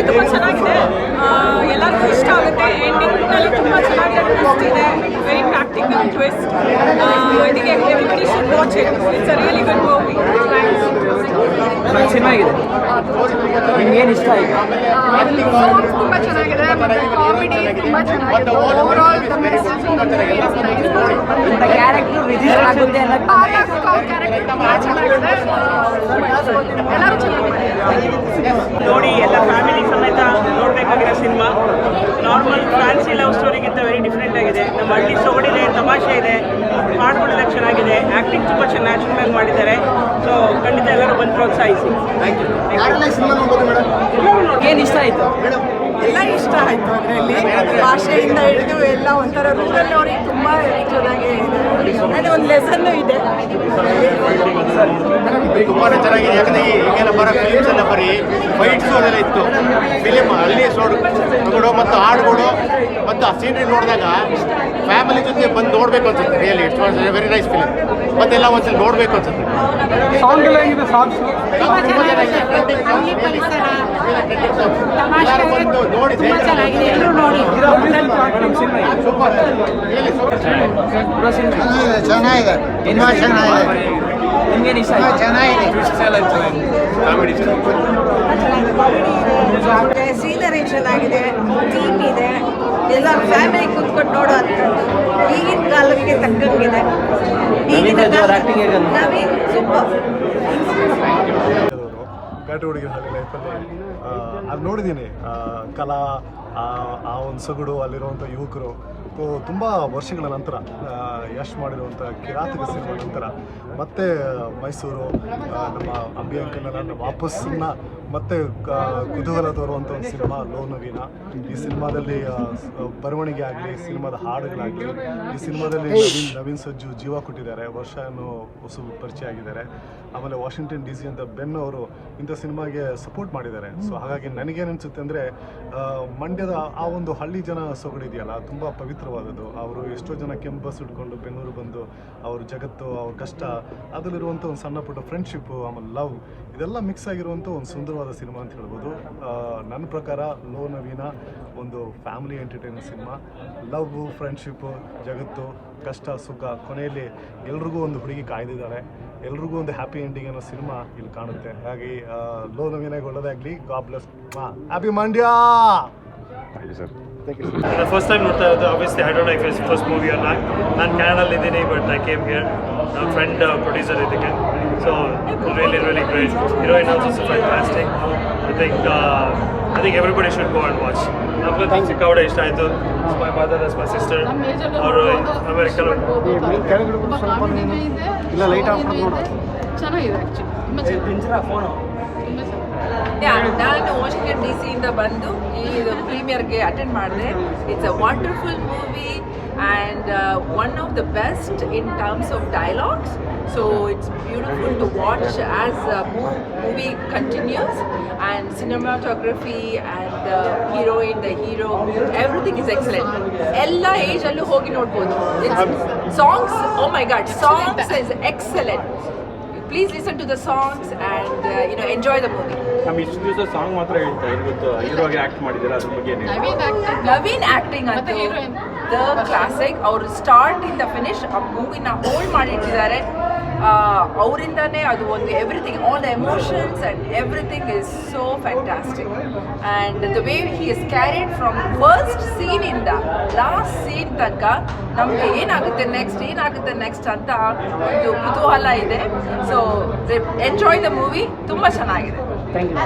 ತುಂಬ ಚೆನ್ನಾಗಿದೆ, ಎಲ್ಲರಿಗೂ ಇಷ್ಟ ಆಗುತ್ತೆ. ಎಂಡಿಂಗ್ನಲ್ಲಿ ತುಂಬ ಚೆನ್ನಾಗಿ ಟ್ವಿಸ್ಟ್ ಇದೆ, very practical twist. I think everybody should watch it. It's a really good movie. ಚೆನ್ನಾಗಿದೆ. ನಿಮ್ಗೆ ಏನು ಇಷ್ಟ ಆಯಿತು? ತುಂಬ ಚೆನ್ನಾಗಿದೆ ಮತ್ತು ಕಾಮಿಡಿ ತುಂಬ ಚೆನ್ನಾಗಿದೆ. ಓವರಾಲ್ ಕ್ಯಾರೆಕ್ಟರ್ ರಿಜಿಸ್ಟರ್ ಆಗುತ್ತೆ ಅನ್ನೋ ಕ್ಯಾರೆಕ್ಟರ್ ತುಂಬ ಚೆನ್ನಾಗಿದೆ. ಎಲ್ಲರೂ ಚೆನ್ನಾಗಿ ಮಾಡಿದ್ದಾರೆ. ನೋಡಿ, ಎಲ್ಲ ಫ್ಯಾಮಿಲಿ ಸಮೇತ ನೋಡಬೇಕಾಗಿರೋ ಸಿನಿಮಾ. ನಾರ್ಮಲ್ ಫ್ಯಾನ್ಸಿ ಲವ್ ಸ್ಟೋರಿಗಿಂತ ವೆರಿ ಡಿಫ್ರೆಂಟ್ ಆಗಿದೆ. ನಮ್ಮ ಹಳ್ಳಿ ಸೊಗಡಿದೆ, ತಮಾಷೆ ಇದೆ, ಹಾಡುಗಳೆಲ್ಲ ಚೆನ್ನಾಗಿದೆ, ಆ್ಯಕ್ಟಿಂಗ್ ತುಂಬ ನ್ಯಾಚುರಲ್ ಆಗಿ ಮಾಡಿದ್ದಾರೆ. ಸೊ ಖಂಡಿತ ಎಲ್ಲರೂ ಬಂದು ಪ್ರೋತ್ಸಾಹಿಸಿ. ಏನು ಇಷ್ಟ ಆಯಿತು? ಎಲ್ಲ ಇಷ್ಟ ಆಯಿತು. ಅದರಲ್ಲಿ ಭಾಷೆಯಿಂದ ಹಿಡಿದು ಎಲ್ಲ ಒಂಥರ ರೂರಲ್ ನೋಡಿ ತುಂಬ ಚೆನ್ನಾಗಿ ಇದೆ. ಅದು ಒಂದು ಲೆಸನ್ನು ಇದೆ. ತುಂಬಾ ಚೆನ್ನಾಗಿದೆ. ಯಾಕಂದರೆ ಈಗೆಲ್ಲ ಬರೋ ಫಿಲಿಮ್ಸ್ ಎಲ್ಲ ಬರೀ ಫೈಟ್ಸು ಅದೆಲ್ಲ ಇತ್ತು. ಫಿಲಿಮ್ ಅಲ್ಲಿ ನೋಡು ಮತ್ತು ಹಾಡುಗಳು ಮತ್ತು ಆ ಸೀನ್ರಿ ನೋಡಿದಾಗ ಫ್ಯಾಮಿಲಿ ಜೊತೆ ಬಂದು ನೋಡಬೇಕು ಅನ್ಸುತ್ತೆ. Really it's was very nice film. ಮತ್ತೆಲ್ಲ ಒಂದ್ಸಲ ನೋಡಬೇಕು ಅನ್ಸುತ್ತೆ. ಸಾಂಗ್ ಎಲ್ಲ ಹೇಗಿದೆ? ಸಾಂಗ್ಸ್ ನೋಡಿ ಚೆನ್ನಾಗಿದೆ. ನಿಮ್ಗೇನು ಇಷ್ಟ ಆಯಿತು? ಚೆನ್ನಾಗಿದೆ. ಸೀನರಿ ಚೆನ್ನಾಗಿದೆ, ಥೀಮ್ ಇದೆ, ಎಲ್ಲ ಫ್ಯಾಮಿಲಿ ಕೂತ್ಕೊಂಡು ನೋಡೋ ಅಂಥದ್ದು. ಈಗಿನ ಕಾಲಕ್ಕೆ ತಕ್ಕಂಗಿದೆ. ಈಗಿನ ನವೀನ್ ಸೂಪರ್. ಘಾಟಿ ಹುಡುಗಿ ಲೈಫಲ್ಲಿ ಅದು ನೋಡಿದ್ದೀನಿ. ಕಲಾ, ಆ ಒಂದು ಸೊಗಡು, ಅಲ್ಲಿರುವಂಥ ಯುವಕರು ತುಂಬ ವರ್ಷಗಳ ನಂತರ ಯಶ್ ಮಾಡಿರುವಂಥ ಕಿರಾತಕ ಸಿನಿಮಾ ನಂತರ ಮತ್ತೆ ಮೈಸೂರು ನಮ್ಮ ಅಂಬಿ ಅಂಕಲ್ನ ವಾಪಸ್ಸನ್ನ ಮತ್ತೆ ಕುತೂಹಲ ತೋರುವಂಥ ಒಂದು ಸಿನಿಮಾ ಲೋ ನವೀನ. ಈ ಸಿನಿಮಾದಲ್ಲಿ ಬರವಣಿಗೆ ಆಗಲಿ, ಸಿನಿಮಾದ ಹಾಡುಗಳಾಗಲಿ, ಈ ಸಿನಿಮಾದಲ್ಲಿ ನವೀನ್ ಸಜ್ಜು ಜೀವ ಕೊಟ್ಟಿದ್ದಾರೆ. ವರ್ಷನೂ ಹೊಸ ಪರಿಚಯ ಆಗಿದ್ದಾರೆ. ಆಮೇಲೆ ವಾಷಿಂಗ್ಟನ್ DC ಅಂತ ಬೆನ್ ಅವರು ಇಂಥ ಸಿನಿಮಾಗೆ ಸಪೋರ್ಟ್ ಮಾಡಿದ್ದಾರೆ. ಸೊ ಹಾಗಾಗಿ ನನಗೇನು ಅನಿಸುತ್ತೆ ಅಂದರೆ ಮಂಡ್ಯದ ಆ ಒಂದು ಹಳ್ಳಿ ಜನ ಸೊಗಡಿದೆಯಲ್ಲ, ತುಂಬ ಪವಿತ್ರವಾದದ್ದು. ಅವರು ಎಷ್ಟೋ ಜನ ಕೆಂಪು ಬಸ್ ಹಿಡ್ಕೊಂಡು ಬೆಂಗಳೂರು ಬಂದು ಅವ್ರ ಜಗತ್ತು, ಅವ್ರ ಕಷ್ಟ, ಅದರಲ್ಲಿರುವಂಥ ಒಂದು ಸಣ್ಣ ಪುಟ್ಟ ಫ್ರೆಂಡ್ಶಿಪ್ಪು, ಆಮೇಲೆ ಲವ್, ಇದೆಲ್ಲ ಮಿಕ್ಸ್ ಆಗಿರುವಂಥ ಒಂದು ಸುಂದರವಾದ ಸಿನಿಮಾ ಅಂತ ಹೇಳ್ಬೋದು. ನನ್ನ ಪ್ರಕಾರ ಲೋ ನವೀನ ಒಂದು family entertainer cinema. Love, friendship, ಜಗತ್ತು, ಕಷ್ಟ ಸುಖ, ಕೊನೆಯಲ್ಲಿ ಎಲ್ರಿಗೂ ಒಂದು ಹುಡುಗಿ ಕಾಯ್ದಿದ್ದಾಳೆ, ಎಲ್ರಿಗೂ ಒಂದು ಹ್ಯಾಪಿ ಎಂಡಿಂಗ್ ಅನ್ನೋ ಸಿನಿಮಾ ಇಲ್ಲಿ ಕಾಣುತ್ತೆ. ಹಾಗಾಗಿ ಲೋ ನವೀನಾಗಿ ಒಳ್ಳೆದಾಗಲಿ. God bless. Happy Mandya. First time ನೋಡ್ತಾ ಇರೋದು. Obviously I don't know if it's first movie or not. ನಾನು ಕ್ಯಾನಡಲ್ಲಿ ಇದ್ದೀನಿ, ಬಟ್ ಐ ಕೇಮ್ ಹಿಯರ್. ನನ್ನ ಫ್ರೆಂಡ್ ಪ್ರೊಡ್ಯೂಸರ್ ಇದಕ್ಕೆ. So really great. Heroine also fantastic. I think everybody should go and watch. ನಮ್ಗೆ ಸಿಕ್ಕಾಪಟ್ಟೆ ಇಷ್ಟ ಆಯಿತು. My mother is my sister. ಅವರು ಅಮೆರಿಕನ್. ಇಲ್ಲ ಲೈಟ್ ಆಫ್ ನೋಡು. ಚೆನ್ನಾಗಿದೆ ಆ್ಯಕ್ಚುಲಿ. ನಾನು ವಾಷಿಂಗ್ಟನ್ DC ಇಂದ ಬಂದು ಈ ಪ್ರೀಮಿಯರ್ಗೆ ಅಟೆಂಡ್ ಮಾಡಿದೆ. It's a wonderful movie and one of the best in terms of dialogues. So it's beautiful to watch as the movie continues, and cinematography and the heroine, the hero, everything is excellent. Ella age allu hogi nodbodu. Songs, oh my god, songs is excellent. Please listen to the songs and enjoy the movie. ನಮ್ಮ ಇಷ್ಟು ದಿವಸ song ಮಾತ್ರ ಹೇಳ್ತಾ ಇವತ್ತು ಹೀರೋಗೆ act ಮಾಡಿದ್ದಾರೆ, ಅದ್ರ ಬಗ್ಗೆ Naveen acting ಅಂತ ದ ಕ್ಲಾಸಿಕ್. ಅವರು ಸ್ಟಾರ್ಟ್ ಇಂದ ಫಿನಿಶ್ ಆ ಮೂವಿನ ಹೋಲ್ಡ್ ಮಾಡಿಟ್ಟಿದ್ದಾರೆ. ಅವರಿಂದಾನೇ ಅದು ಒಂದು everything, all the emotions and everything is so fantastic. And the way he is carried from first ಸೀನಿಂದ ಲಾಸ್ಟ್ ಸೀನ್ ತನಕ ನಮಗೆ ಏನಾಗುತ್ತೆ ನೆಕ್ಸ್ಟ್ ಅಂತ ಒಂದು ಕುತೂಹಲ ಇದೆ. So enjoy the movie. ತುಂಬ ಚೆನ್ನಾಗಿದೆ. Thank you.